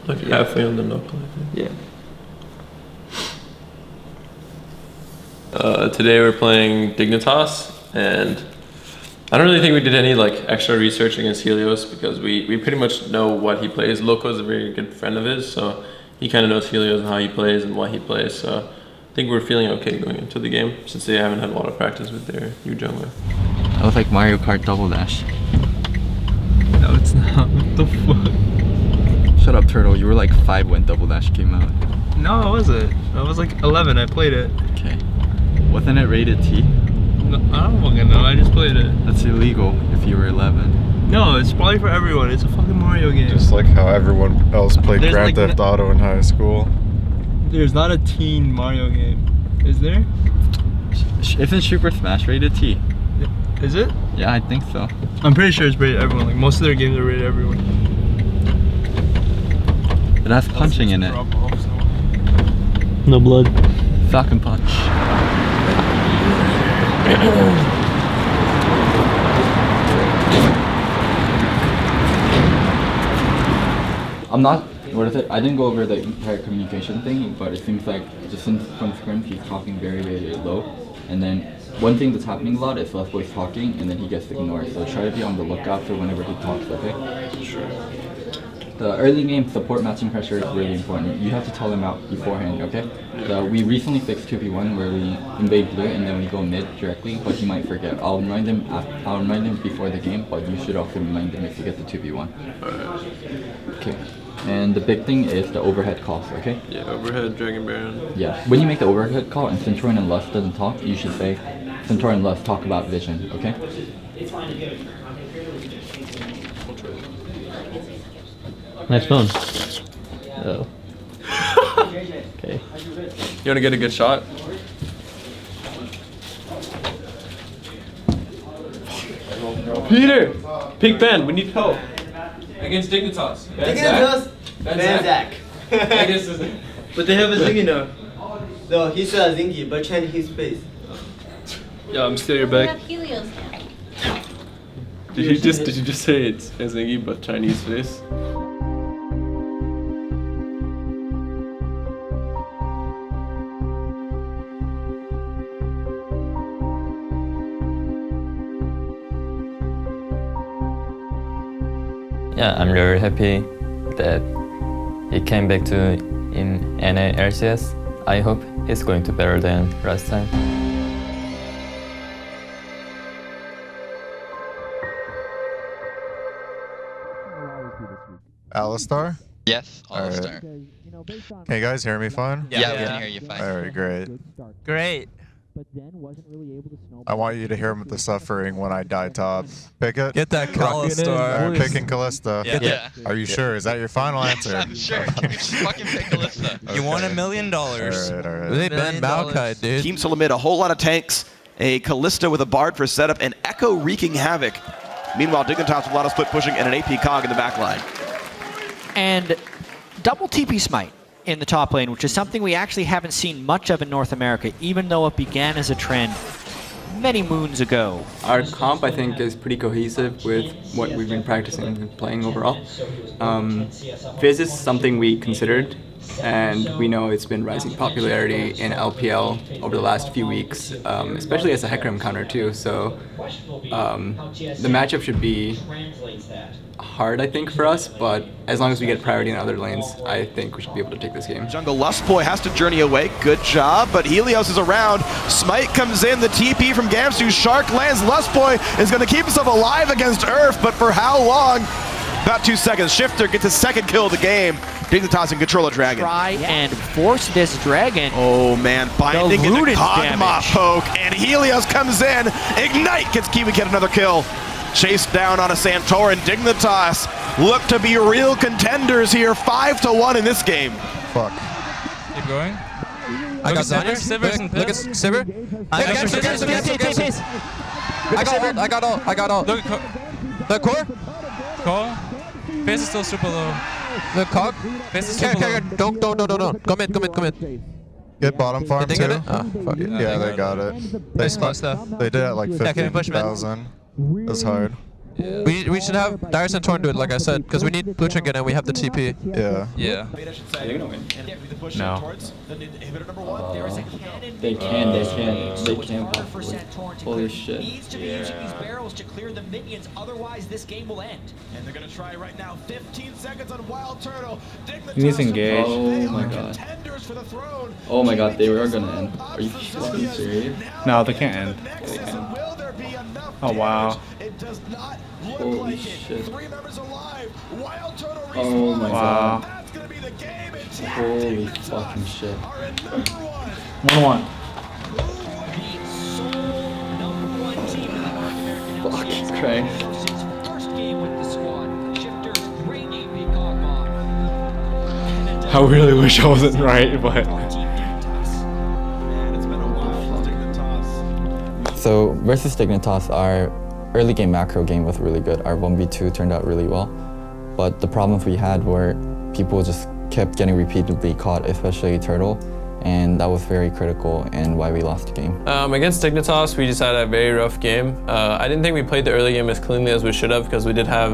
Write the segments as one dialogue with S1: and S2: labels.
S1: Like halfway on the knuckle, I think.
S2: Yeah.
S1: Today we're playing Dignitas, and I don't really think we did any like extra research against Helios because we pretty much know what he plays. Loco is a very good friend of his, so he kind of knows Helios and how he plays and why he plays. So I think we're feeling okay going into the game since they haven't had a lot of practice with their new jungler.
S2: That was like Mario Kart Double Dash.
S3: No, it's not. What the fuck?
S2: Shut up, Turtle. You were like 5 when Double Dash came out.
S3: No, I wasn't. I was like 11. I played it.
S2: Okay. Wasn't it rated T?
S3: No, I don't fucking know. I just played it.
S2: That's illegal if you were 11.
S3: No, it's probably for everyone. It's a fucking Mario game.
S4: Just like how everyone else played Grand Theft Auto in high school.
S3: There's not a teen Mario game. Is there?
S2: Isn't Super Smash rated T?
S3: Is it?
S2: Yeah, I think so.
S3: I'm pretty sure it's rated everyone. Like most of their games are rated everyone.
S2: It has punching in it.
S3: No blood.
S2: Falcon punch. I'm not, what is it? I didn't go over the entire communication thing, but it seems like just from scrim he's talking very, very low. And then one thing that's happening a lot is Left Boy's talking and then he gets ignored. So try to be on the lookout for whenever he talks, okay?
S1: Sure.
S2: The early game support matching pressure is really important. You have to tell them out beforehand, okay? We recently fixed 2v1 where we invade blue and then we go mid directly, but you might forget. I'll remind them before the game, but you should also remind them if you get the 2v1. Okay. And the big thing is the overhead calls, okay?
S1: Yeah, overhead, Dragon Baron.
S2: Yeah. When you make the overhead call and Centurion and Lust doesn't talk, you should say, Centurion and Lust talk about vision, okay?
S3: Nice phone. Oh. Okay.
S1: You want to get a good shot? Peter! Pink Ben, we need help. Against Dignitas.
S5: Dignitas? Banzak.
S3: But they have a Zingy now.
S5: No, he said Zingy, but change his face.
S3: Yeah, I'm still your
S6: We
S3: back.
S6: have Helios now.
S1: Did you just say it's Zingy but Chinese face?
S7: Yeah, I'm very happy that he came back to in NA LCS. I hope he's going to better than last time.
S4: Alistar?
S8: Yes, All-Star.
S4: Can you guys hear me fine?
S8: Yeah, we can hear you fine.
S4: Alright, great.
S8: Great.
S4: I want you to hear the suffering when I die top. Pick it.
S9: Get that Alistar.
S4: Alright, picking Callista.
S8: Yeah.
S4: Are you sure? Is that your final
S8: Yes,
S4: answer?
S8: I'm sure. Give me fucking pick Alyssa.
S9: You won $1 million.
S4: Alright.
S9: They banned Maokai, dude.
S10: Team still amid a whole lot of tanks, a Callista with a Bard for setup, and Echo wreaking havoc. Meanwhile, Dignitas with a lot of split pushing and an AP cog in the back line.
S11: And double TP Smite in the top lane, which is something we actually haven't seen much of in North America, even though it began as a trend many moons ago.
S12: Our comp, I think, is pretty cohesive with what we've been practicing and playing overall. Fizz is something we considered, and we know it's been rising popularity in LPL over the last few weeks, especially as a Hecarim counter too, so the matchup should be hard, I think, for us, but as long as we get priority in other lanes, I think we should be able to take this game.
S10: Jungle Lustboy has to journey away. Good job, but Helios is around. Smite comes in, the TP from Gamsu. Shark lands. Lustboy is going to keep himself alive against Earth, but for how long? About 2 seconds. Shifter gets his second kill of the game. Dignitas in control of Dragon.
S11: Try and force this Dragon.
S10: Oh man, binding in the Kog'Maw poke, and Helios comes in. Ignite gets Kiwi get another kill. Chased down on a Santorin. Dignitas look to be real contenders here, 5-1 in this game.
S4: Fuck.
S9: Keep going. I got Sivers. Look at Sivir. I got ult. Look at the core. Core. Face is still super low. The cog. Face is super low. Don't. Come in.
S4: Get bottom farm
S9: Did they
S4: too.
S9: get it? Oh, fuck it.
S4: Yeah, they got it. They did it at like
S9: Yeah, can you push mid?
S4: 15,000. That's hard.
S9: Yeah. We should have Darius and Torn do it, like I said, because we need blue trinket and we have the TP.
S4: Yeah.
S9: Yeah.
S2: They're gonna win.
S9: No.
S2: They can possibly. Holy shit.
S11: Needs to be using these barrels to clear the minions, otherwise this game will end.
S10: And they're gonna try right now. 15 seconds on Wild Turtle.
S3: He's engaged.
S2: Oh my god. Oh my god, they were gonna end. Are you fucking serious?
S3: No, they can't end.
S2: Yeah, they can.
S3: Oh wow.
S2: Holy shit. Oh my
S3: Wow.
S2: god. Holy fucking shit.
S3: 1-1.
S2: Fucking Christ.
S3: I really wish I wasn't right, but.
S2: So versus Dignitas, our early game macro game was really good. Our 1v2 turned out really well. But the problems we had were people just kept getting repeatedly caught, especially Turtle. And that was very critical and why we lost the game.
S1: Against Dignitas, we just had a very rough game. I didn't think we played the early game as cleanly as we should have because we did have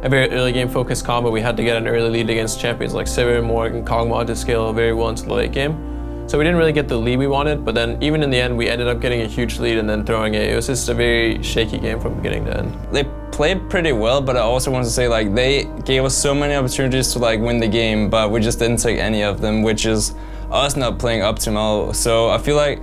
S1: a very early game focused combo. We had to get an early lead against champions like Sivir, Morgan, Kog'Maw to scale very well into the late game. So we didn't really get the lead we wanted, but then even in the end, we ended up getting a huge lead and then throwing it. It was just a very shaky game from beginning to end.
S7: They played pretty well, but I also want to say like they gave us so many opportunities to like win the game, but we just didn't take any of them, which is us not playing optimal. So I feel like,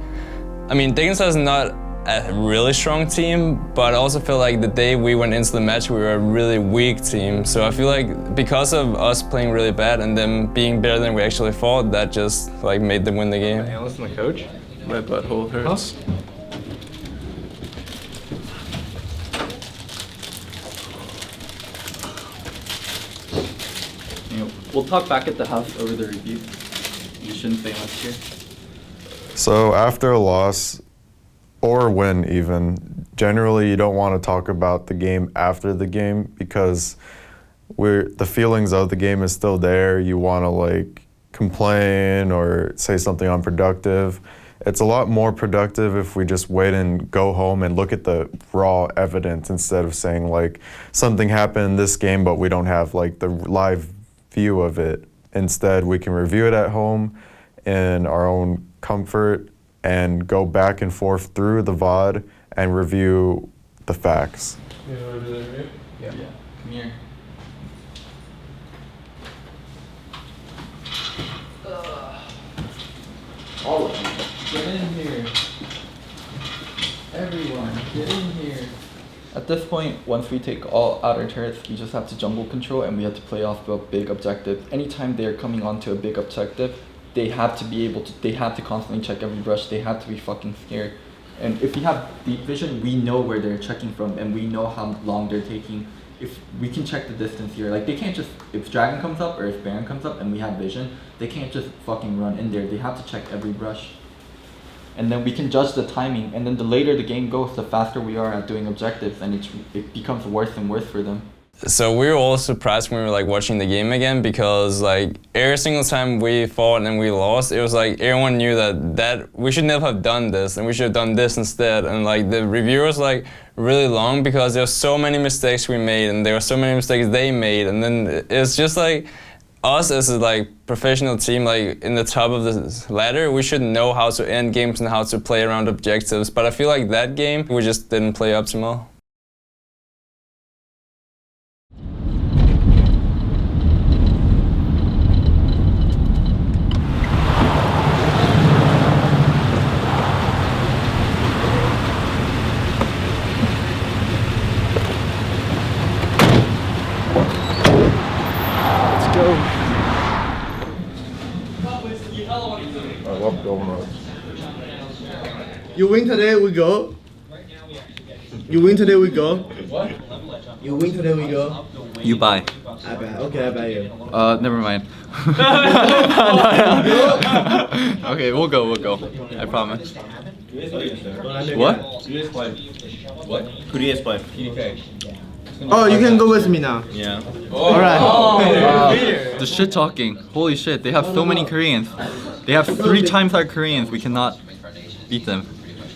S7: I mean, Dignitas is not a really strong team, but I also feel like the day we went into the match, we were a really weak team. So I feel like because of us playing really bad and them being better than we actually thought, that just like made them win the game.
S3: Hey, listen to coach.
S1: My butthole hurts.
S2: We'll talk back at the house over the review. You shouldn't say much here.
S4: So after a loss, or win even, generally you don't want to talk about the game after the game because the feelings of the game is still there. You want to like complain or say something unproductive. It's a lot more productive if we just wait and go home and look at the raw evidence instead of saying like something happened in this game but we don't have like the live view of it. Instead, we can review it at home in our own comfort and go back and forth through the VOD and review the facts.
S2: Yeah. Come here. All of you, get in here. Everyone, get in here. At this point, once we take all outer turrets, we just have to jungle control and we have to play off a big objective. Anytime they're coming onto a big objective, they have to constantly check every brush, they have to be fucking scared. And if we have deep vision, we know where they're checking from and we know how long they're taking. If we can check the distance here, like they can't just, if Dragon comes up or if Baron comes up and we have vision, they can't just fucking run in there, they have to check every brush. And then we can judge the timing, and then the later the game goes, the faster we are at doing objectives, and it becomes worse and worse for them.
S7: So we were all surprised when we were like watching the game again because like every single time we fought and we lost, it was like everyone knew that we should never have done this and we should have done this instead. And like the review was like really long because there were so many mistakes we made and there were so many mistakes they made, and then it's just like us as a like professional team, like in the top of the ladder, we should know how to end games and how to play around objectives. But I feel like that game we just didn't play optimal.
S4: I love donuts.
S5: You win today, we go. You win today, we go.
S2: What?
S5: You win today, we go.
S12: You buy.
S5: I bet. Okay, I bet you.
S2: Never mind. Okay, we'll go. I promise. What? What?
S5: Who do you guys play? Oh, you can go with me now.
S2: Yeah.
S5: Alright.
S2: The shit talking. Holy shit, they have so many Koreans. They have 3 times our Koreans. We cannot beat them.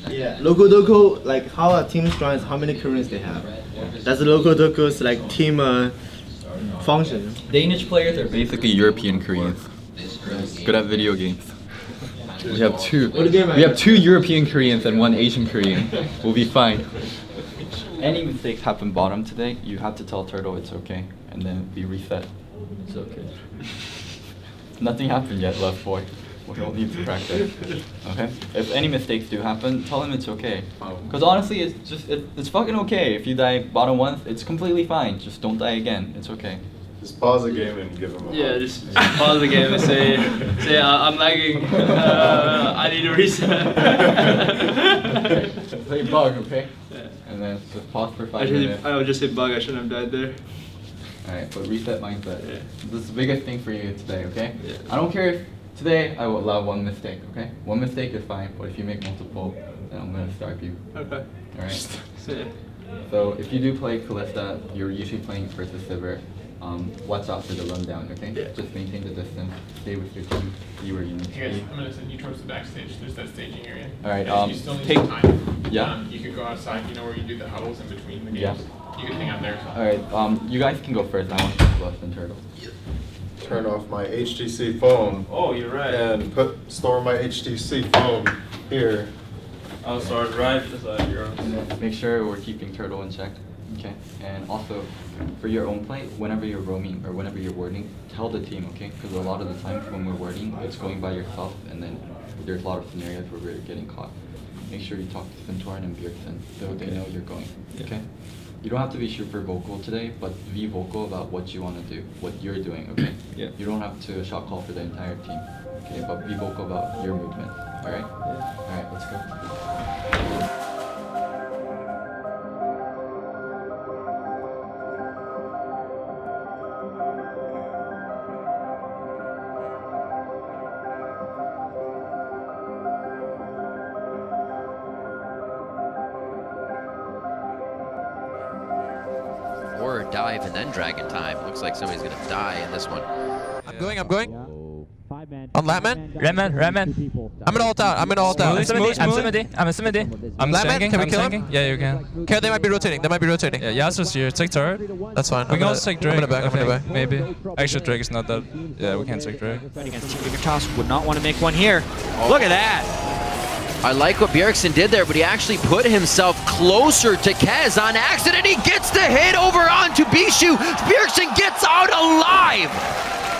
S5: Yeah. Local Doco, like how a team joins, how many Koreans they have. That's the Local Doco's like team function.
S2: Danish players are basically European Koreans. Good at video games. We have 2. We have 2 European Koreans and 1 Asian Korean. We'll be fine. Any mistakes happen bottom today, you have to tell Turtle it's okay, and then we reset. It's okay. Nothing happened yet, left boy. We don't need to practice. Okay? If any mistakes do happen, tell him it's okay. Because honestly, it's fucking okay. If you die bottom once, it's completely fine. Just don't die again. It's okay.
S4: Just pause the game and give him a
S3: Yeah, just pause the game and say I'm lagging. I need a reset.
S2: Play bug, okay? And then just pause for 5 minutes.
S3: I would just say bug. I shouldn't have died there.
S2: Alright, but reset mindset.
S3: Yeah.
S2: This is the biggest thing for you today, okay?
S3: Yeah.
S2: I don't care if today I will allow 1 mistake, okay? 1 mistake is fine, but if you make multiple, then I'm gonna starve you.
S3: Okay.
S2: Alright?
S3: Yeah.
S2: So if you do play Callista, you're usually playing versus Sivir. Watch out for the rundown, okay?
S3: Yeah.
S2: Just maintain the distance, stay with your team, see where you need to
S13: Hey guys,
S2: be.
S13: I'm gonna send you towards the backstage. There's that staging area.
S2: Alright,
S13: You still need
S2: take-
S13: some time.
S2: Yeah.
S13: You could go outside, you know where you do the huddles in between the games.
S2: Yeah.
S13: You can hang out there. So.
S2: Alright, you guys can go first. I want to go less than Turtle.
S4: turn off my HTC phone.
S13: Oh, you're right.
S4: And store my HTC phone here.
S13: Oh, so it's right beside your own.
S2: Make sure we're keeping Turtle in check. Okay. And also, for your own play, whenever you're roaming or whenever you're warding, tell the team, okay? Because a lot of the times when we're warding, it's going by yourself, and then there's a lot of scenarios where we're getting caught. Make sure you talk to Centaur and Bjergsen so they know you're going. Okay. You don't have to be super vocal today, but be vocal about what you want to do, what you're doing, okay?
S12: Yeah.
S2: You don't have to shot call for the entire team, okay? But be vocal about your movement, alright? Yeah. Alright, let's go.
S14: Or dive and then dragon time. Looks like somebody's gonna die in this one.
S9: I'm going. On Latman?
S3: Redman.
S9: I'm gonna ult out. I'm
S3: Smooth. I'm a Simidi.
S9: I'm Latman, can we kill him?
S3: Yeah, you can.
S9: Okay, they might be rotating.
S3: Yeah, Yasuo's here. Take turret.
S9: That's fine.
S3: We can also take Drake.
S9: I'm gonna back.
S3: Maybe. Actually, Drake is not that. Yeah, we can't take Drake.
S11: Against Team Dignitas would not want to make one here. Look at that.
S14: I like what Bjergsen did there, but he actually put himself closer to Kez on accident. He gets the hit over onto Bishu. Bjergsen gets out alive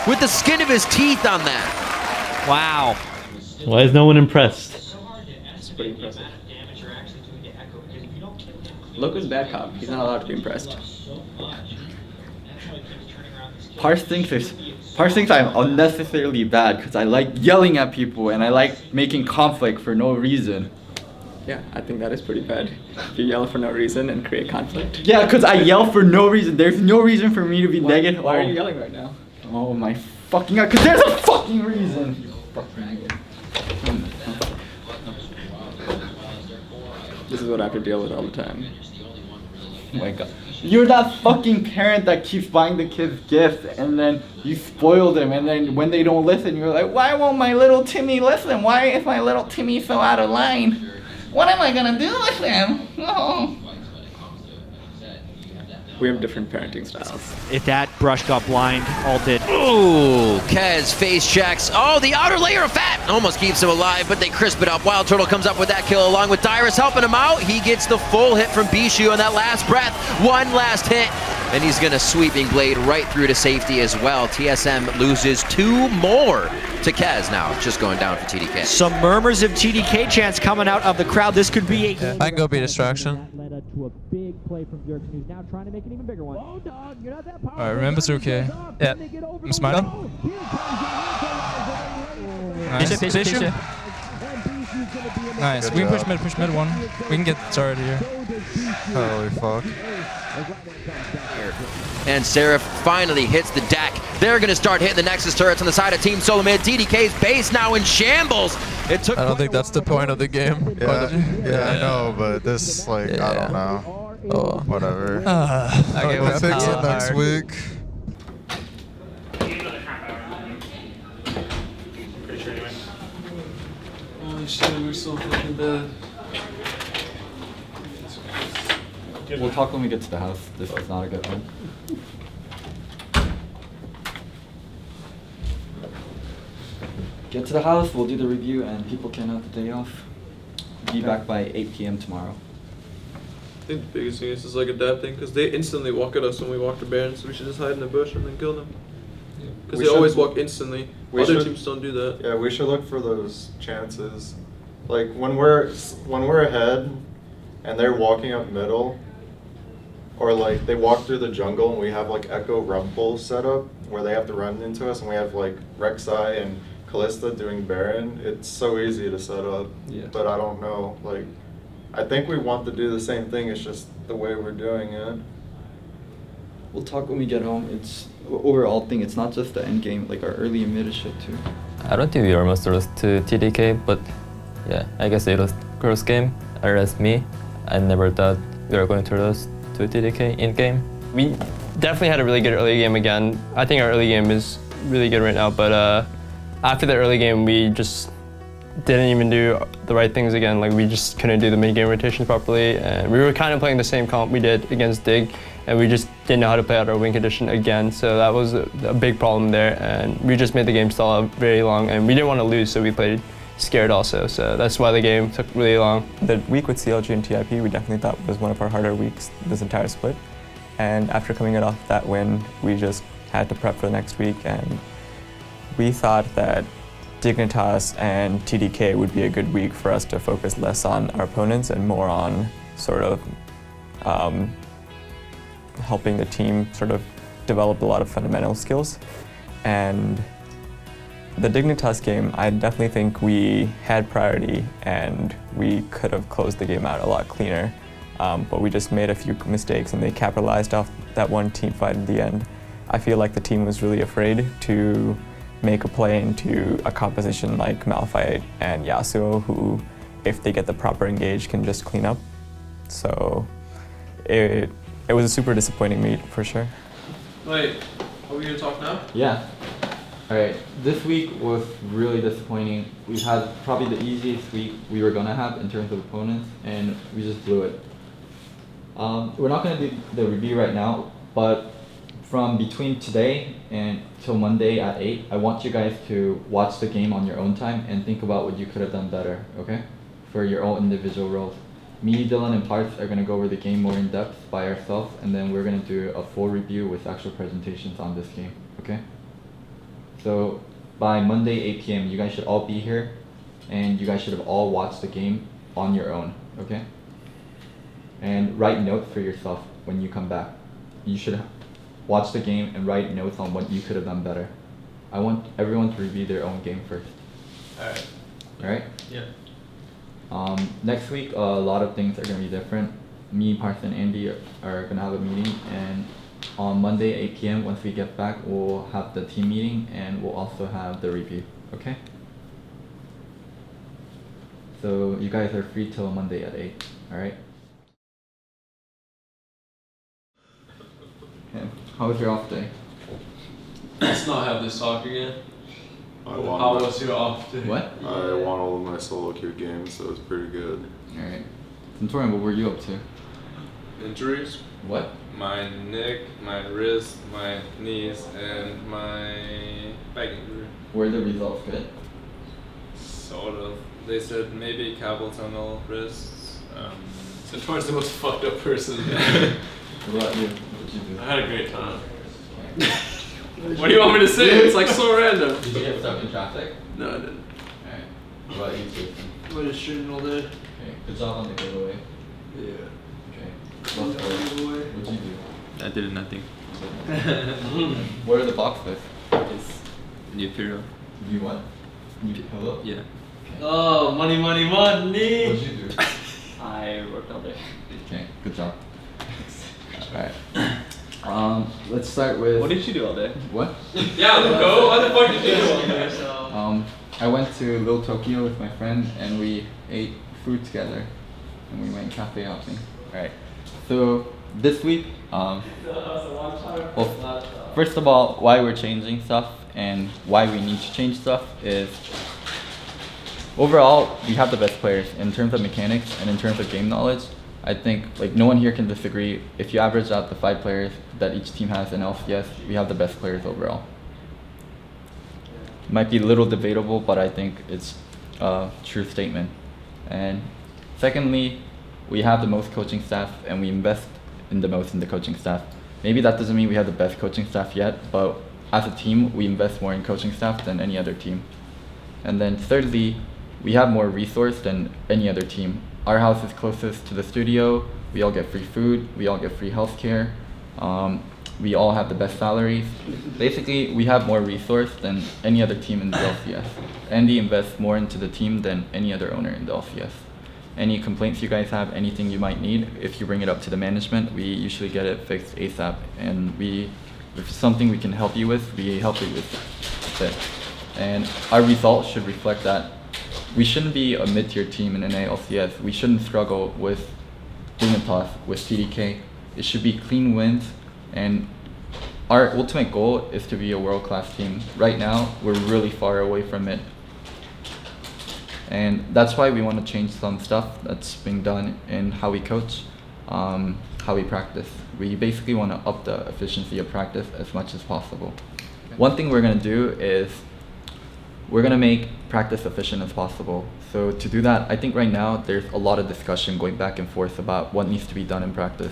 S14: with the skin of his teeth on that.
S11: Wow.
S15: Why is no one impressed?
S12: It's pretty impressive. Loco's bad cop. He's not allowed to be impressed.
S2: Parse thinks I'm unnecessarily bad because I like yelling at people and I like making conflict for no reason.
S12: Yeah, I think that is pretty bad. If you yell for no reason and create conflict.
S2: Yeah, because I yell for no reason. There's no reason for me to be negative.
S12: Why are you yelling right now?
S2: Oh my fucking god, because there's a fucking reason. You fucking idiot.
S12: This is what I have to deal with all the time.
S2: Oh my god. You're that fucking parent that keeps buying the kids gifts and then you spoil them and then when they don't listen you're like, why won't my little Timmy listen? Why is my little Timmy so out of line? What am I gonna do with him? Oh.
S12: We have different parenting styles.
S11: If that brush got blind, ulted.
S14: Ooh, Kez face checks. Oh, the outer layer of fat almost keeps him alive, but they crisp it up. Wild Turtle comes up with that kill along with Dyrus helping him out. He gets the full hit from Bishu on that last breath. One last hit, and he's gonna sweeping blade right through to safety as well. TSM loses 2 more to Kez now, just going down for TDK.
S11: Some murmurs of TDK chants coming out of the crowd. This could be a
S9: I can go be distraction.
S11: to a big play from Bjergsen, who's now trying to make an even bigger one. Oh, dog, you're not that powerful.
S3: Alright, remember it's okay. Yeah. I'm smiling.
S11: Oh,
S3: Nice.
S9: Bishu. Nice.
S4: Good
S9: We can
S4: job.
S9: push mid one. We can get started here.
S4: Holy fuck.
S14: And Seraph finally hits the deck. They're going to start hitting the Nexus turrets on the side of Team Solomid. TDK's base now in shambles. It took.
S9: I don't think that's the point of the game.
S4: Yeah, I know, but this, like, I don't know.
S9: Oh.
S4: Whatever.
S9: Okay,
S4: we'll fix it next week.
S13: Pretty sure anyway.
S1: Holy shit, we're so fucking bad.
S2: We'll talk when we get to the house. This is not a good one. Get to the house, we'll do the review, and people can have the day off. Be back by 8 p.m. tomorrow.
S1: I think the biggest thing is just like adapting, because they instantly walk at us when we walk to Baron, so we should just hide in the bush and then kill them. Because they always walk instantly. Other teams don't do that.
S4: Yeah, we should look for those chances. Like when we're ahead and they're walking up middle, or like they walk through the jungle and we have like Echo Rumble set up where they have to run into us, and we have like Rek'Sai and Callista doing Baron. It's so easy to set up.
S2: Yeah.
S4: But I don't know. Like, I think we want to do the same thing. It's just the way we're doing it.
S2: We'll talk when we get home. It's overall thing. It's not just the end game. Like our early and mid is shit too.
S16: I don't think we almost lost to TDK, but yeah, I guess it was close game. Whereas me, I never thought we were going to lose to TDK in game.
S17: We definitely had a really good early game again. I think our early game is really good right now, but after the early game, we just didn't even do the right things again. Like we just couldn't do the mid game rotations properly, and we were kind of playing the same comp we did against Dig, and we just didn't know how to play out our win condition again. So that was a big problem there, and we just made the game stall out very long, and we didn't want to lose, so we played scared also. So that's why the game took really long.
S18: The week with CLG and TIP, we definitely thought was one of our harder weeks this entire split. And after coming off that win, we just had to prep for the next week, and we thought that Dignitas and TDK would be a good week for us to focus less on our opponents and more on sort of helping the team sort of develop a lot of fundamental skills. And the Dignitas game, I definitely think we had priority and we could have closed the game out a lot cleaner. But we just made a few mistakes and they capitalized off that one team fight at the end. I feel like the team was really afraid to make a play into a composition like Malphite and Yasuo, who, if they get the proper engage, can just clean up. So it was a super disappointing meet for sure.
S1: Wait, are we gonna talk now?
S2: Yeah. Alright, this week was really disappointing. We've had probably the easiest week we were gonna have in terms of opponents, and we just blew it. We're not gonna do the review right now, but from between today and till Monday at 8, I want you guys to watch the game on your own time and think about what you could have done better, okay? For your own individual roles. Me, Dylan, and Parth are gonna go over the game more in depth by ourselves, and then we're gonna do a full review with actual presentations on this game, okay? So by Monday 8 p.m. you guys should all be here, and you guys should have all watched the game on your own, okay? And write notes for yourself when you come back. You should watch the game and write notes on what you could have done better. I want everyone to review their own game first.
S1: Alright.
S2: Alright?
S1: Yeah.
S2: Next week, a lot of things are going to be different. Me, Parth, and Andy are going to have a meeting, and on Monday 8 p.m. once we get back, we'll have the team meeting and we'll also have the review, okay? So you guys are free till Monday at 8, alright? Okay. How was your off day?
S1: Let's not have this talk again.
S4: I won.
S1: How was your off day?
S2: What?
S4: I won all of my solo queue games, so it was pretty good.
S2: Alright. Centurion, what were you up to?
S1: Injuries.
S2: What?
S13: My neck, my wrist, my knees, and my back injury.
S2: Were the results good?
S13: Sort of. They said maybe carpal tunnel wrists.
S1: So towards the most fucked up person.
S2: What about you? What did you do?
S1: I had a great time. What do you want me to say? It's like so random.
S2: Did you get stuck in traffic?
S1: No, I didn't.
S2: Alright. What about you, Jason?
S1: I was shooting all day.
S2: Okay. Good job on the giveaway.
S1: Yeah.
S2: Okay. What'd you do?
S16: I did nothing.
S2: What are the boxes?
S16: It's new pillow.
S2: You what? New pillow?
S16: Yeah.
S3: Oh, money, money, money.
S13: What did you do?
S3: I worked all day.
S2: Okay, good job. Alright. Let's start with.
S3: What did you do all day?
S2: What?
S1: Yeah, go. What the fuck did you do all day?
S2: I went to Little Tokyo with my friend and we ate food together and we went cafe hopping. Alright. So this week, well, first of all, why we're changing stuff and why we need to change stuff is overall we have the best players in terms of mechanics and in terms of game knowledge. I think like no one here can disagree. If you average out the 5 players that each team has in LCS, we have the best players overall. Might be a little debatable, but I think it's a true statement. And secondly, we have the most coaching staff and we invest in the most in the coaching staff. Maybe that doesn't mean we have the best coaching staff yet, but as a team, we invest more in coaching staff than any other team. And then thirdly, we have more resource than any other team. Our house is closest to the studio, we all get free food, we all get free healthcare, we all have the best salaries. Basically, we have more resource than any other team in the LCS. Andy invests more into the team than any other owner in the LCS. Any complaints you guys have, anything you might need, if you bring it up to the management, we usually get it fixed ASAP. And if it's something we can help you with, we help you with it. And our results should reflect that. We shouldn't be a mid-tier team in NA/LCS. We shouldn't struggle with Dignitas, with TDK. It should be clean wins, and our ultimate goal is to be a world-class team. Right now, we're really far away from it. And that's why we want to change some stuff that's being done in how we coach, how we practice. We basically want to up the efficiency of practice as much as possible. One thing we're going to do is we're going to make practice efficient as possible. So to do that, I think right now there's a lot of discussion going back and forth about what needs to be done in practice.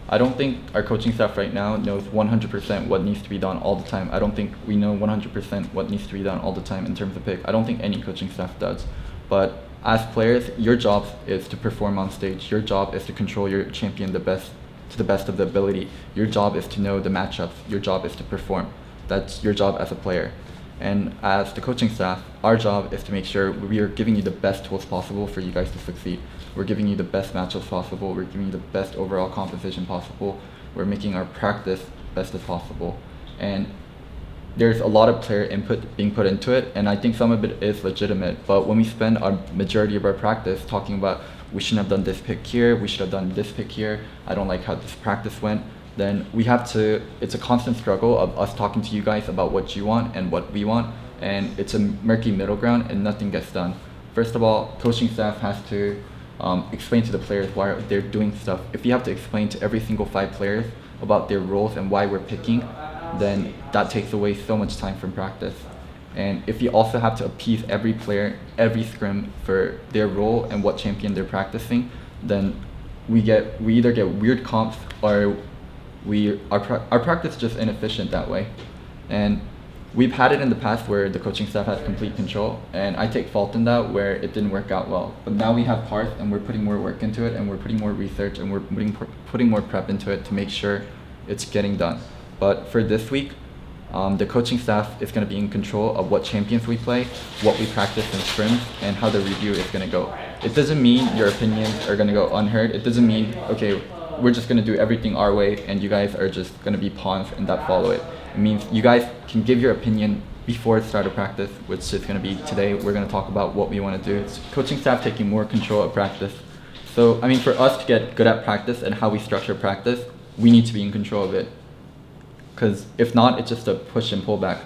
S2: I don't think our coaching staff right now knows 100% what needs to be done all the time. I don't think we know 100% what needs to be done all the time in terms of pick. I don't think any coaching staff does. But as players, your job is to perform on stage. Your job is to control your champion to the best of the ability. Your job is to know the matchups. Your job is to perform. That's your job as a player. And as the coaching staff, our job is to make sure we are giving you the best tools possible for you guys to succeed. We're giving you the best matchups possible. We're giving you the best overall composition possible. We're making our practice best as possible. And there's a lot of player input being put into it, and I think some of it is legitimate. But when we spend our majority of our practice talking about we shouldn't have done this pick here, we should have done this pick here, I don't like how this practice went, then we have to, it's a constant struggle of us talking to you guys about what you want and what we want, and it's a murky middle ground and nothing gets done. First of all, coaching staff has to explain to the players why they're doing stuff. If you have to explain to every single 5 players about their roles and why we're picking, then that takes away so much time from practice. And if you also have to appease every player, every scrim for their role and what champion they're practicing, then we either get weird comps or our practice is just inefficient that way. And we've had it in the past where the coaching staff has complete control, and I take fault in that where it didn't work out well. But now we have Parth and we're putting more work into it, and we're putting more research and we're putting more prep into it to make sure it's getting done. But for this week, the coaching staff is going to be in control of what champions we play, what we practice in scrims, and how the review is going to go. It doesn't mean your opinions are going to go unheard. It doesn't mean, okay, we're just going to do everything our way and you guys are just going to be pawns and that follow it. It means you guys can give your opinion before the start of practice, which is going to be today. We're going to talk about what we want to do. It's coaching staff taking more control of practice. So, I mean, for us to get good at practice and how we structure practice, we need to be in control of it. Because if not, it's just a push and pull back.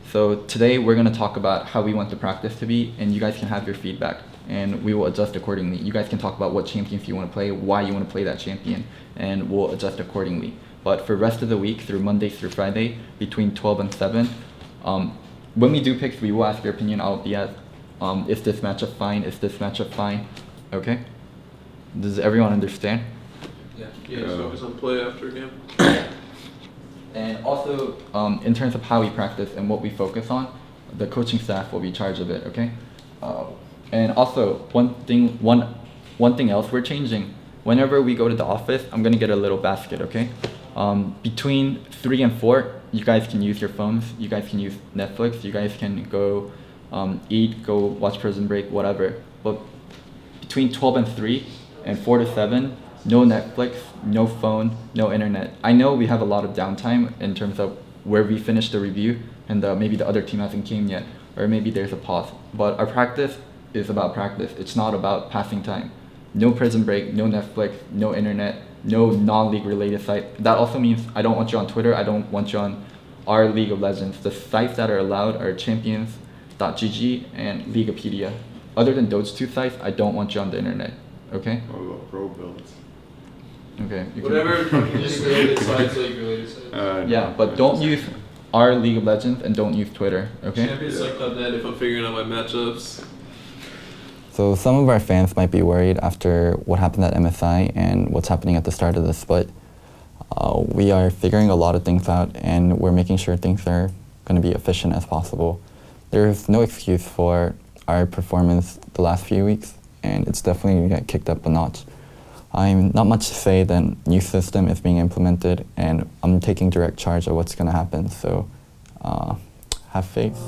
S2: So today we're going to talk about how we want the practice to be, and you guys can have your feedback, and we will adjust accordingly. You guys can talk about what champions you want to play, why you want to play that champion, and we'll adjust accordingly. But for the rest of the week, through Monday through Friday, between 12 and 7, when we do picks, we will ask your opinion. I'll be at, is this matchup fine? Is this matchup fine? Okay? Does everyone understand?
S1: Yeah. Focus on play after a game.
S2: And also, in terms of how we practice and what we focus on, the coaching staff will be in charge of it, okay? And also, one thing else we're changing. Whenever we go to the office, I'm gonna get a little basket, okay? Between 3 and 4, you guys can use your phones, you guys can use Netflix, you guys can go eat, go watch Prison Break, whatever. But between 12 and 3 and 4 to 7, no Netflix, no phone, no internet. I know we have a lot of downtime in terms of where we finished the review and maybe the other team hasn't came yet, or maybe there's a pause. But our practice is about practice. It's not about passing time. No Prison Break, no Netflix, no internet, no non-league related site. That also means I don't want you on Twitter, I don't want you on our League of Legends. The sites that are allowed are champions.gg and Leaguepedia. Other than those 2 sites, I don't want you on the internet, okay?
S13: What about pro builds?
S2: Okay.
S1: Whatever related sites, league related sites.
S2: Yeah, but don't use our League of Legends and don't use Twitter, okay?
S1: Champions.net if I'm figuring out my matchups.
S2: So some of our fans might be worried after what happened at MSI and what's happening at the start of the split. We are figuring a lot of things out and we're making sure things are going to be efficient as possible. There's no excuse for our performance the last few weeks, and it's definitely going to get kicked up a notch. I'm not much to say. The new system is being implemented and I'm taking direct charge of what's going to happen, so have faith.